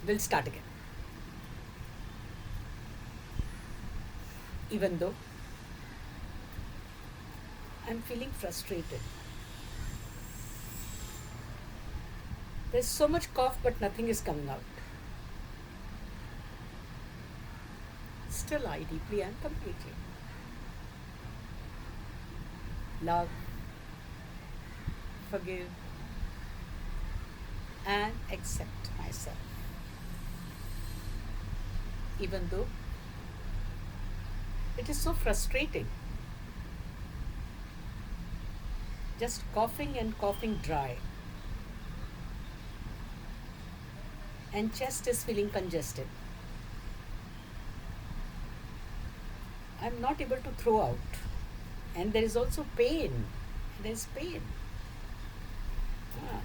We'll start again. Even though I'm feeling frustrated, there's so much cough, but nothing is coming out. Still, I deeply and completely love, forgive, and accept myself. Even though it is so frustrating, just coughing and coughing dry, and chest is feeling congested. I'm not able to throw out, and there is also pain. There is pain. Ah,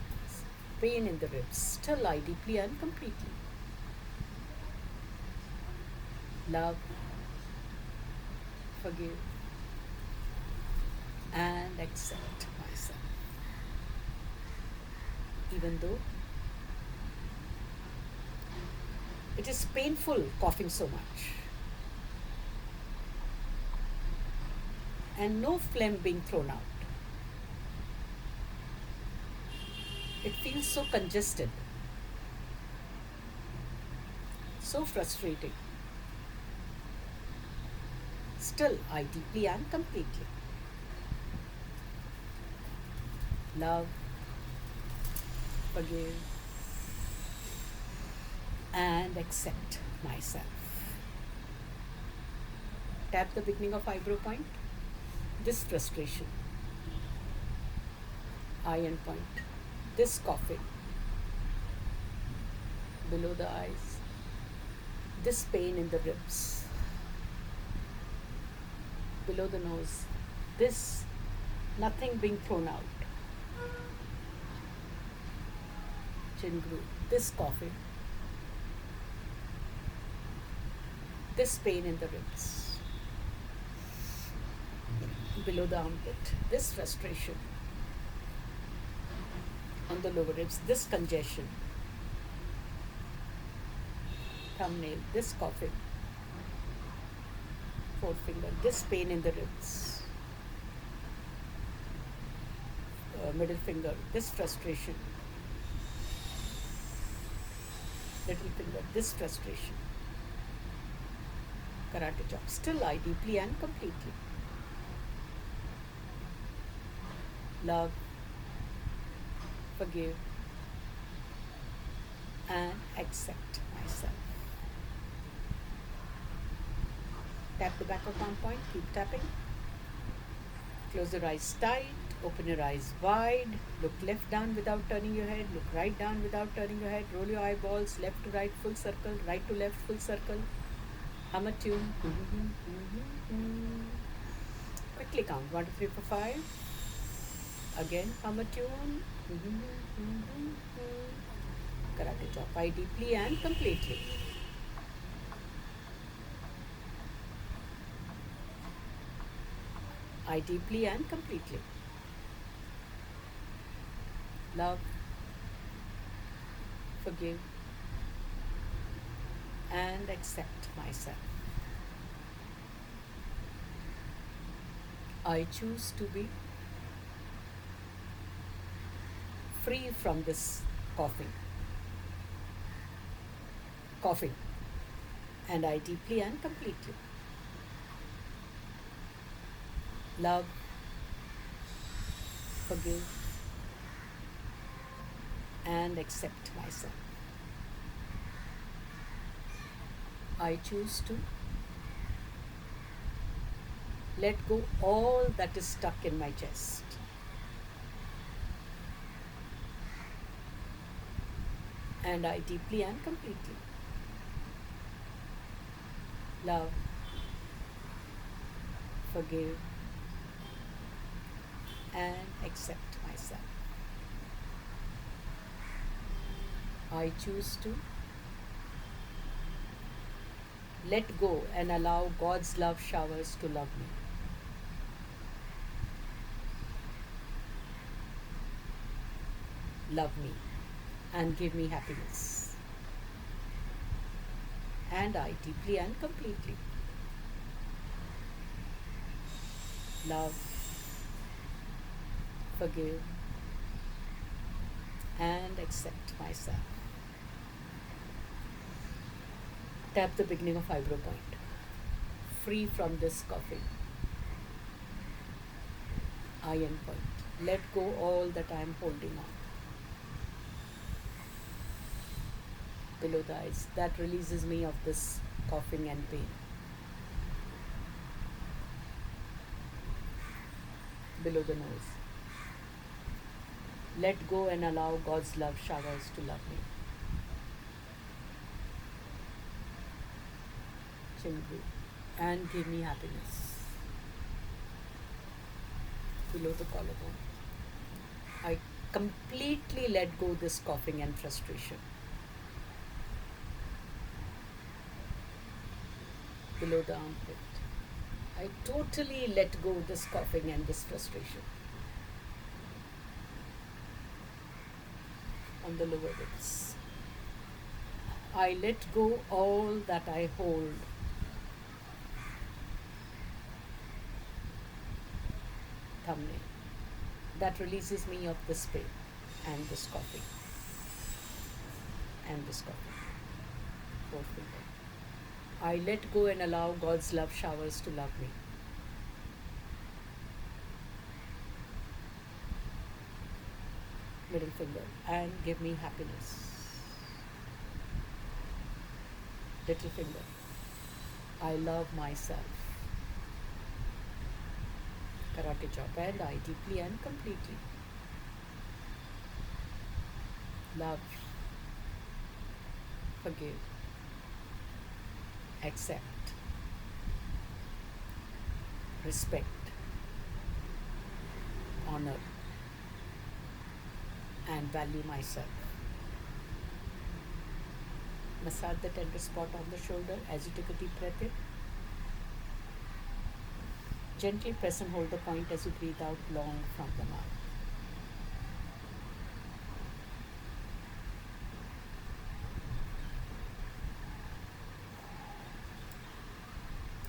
pain in the ribs. Still, I deeply and completely love, forgive, and accept myself. Even though it is painful coughing so much, and no phlegm being thrown out. It feels so congested, so frustrating. Still, I deeply and completely love, forgive, and accept myself. Tap the beginning of eyebrow point. This frustration, eye end point. This coughing below the eyes. This pain in the ribs, below the nose. This nothing being thrown out. Chin groove. This coughing. This pain in the ribs, below the armpit. This frustration on the lower ribs. This congestion. Thumbnail. This coughing. Forefinger. This pain in the ribs. Middle finger. This frustration. Little finger. This frustration. Karate chop. Still, I deeply and completely love, forgive, and accept myself. Tap the back of palm point. Keep tapping. Close your eyes tight. Open your eyes wide. Look left down without turning your head. Look right down without turning your head. Roll your eyeballs. Left to right, full circle. Right to left, full circle. Hum a tune. Quickly count 1, 2, 3, 4, 5. Again, hum a tune. Karate chop. I deeply and completely I deeply and completely love, forgive, and accept myself. I choose to be free from this coughing, and I deeply and completely love, forgive, and accept myself. I choose to let go all that is stuck in my chest. And I deeply and completely love, forgive, and accept myself. I choose to let go and allow God's love showers to love me. Love me and give me happiness. and I deeply and completely love, forgive, and accept myself. Tap the beginning of eyebrow point. Free from this coughing. Eye end point. Let go all that I am holding on. Below the eyes. That releases me of this coughing and pain. Below the nose. Let go and allow God's love showers to love me. Chin breathe. And give me happiness. Below the collarbone. I completely let go this coughing and frustration. Below the armpit. I totally let go this coughing and this frustration. On the lower ribs. I let go all that I hold. Thumbnail. That releases me of this pain and this coughing and this coughing. Fourth finger. I let go and allow God's love showers to love me. Middle finger. And give me happiness. Little finger. I love myself. Karate chop. And I deeply and completely love, forgive, accept, respect, honor, and value myself. Massage the tender spot on the shoulder as you take a deep breath in. Gently press and hold the point as you breathe out long from the mouth.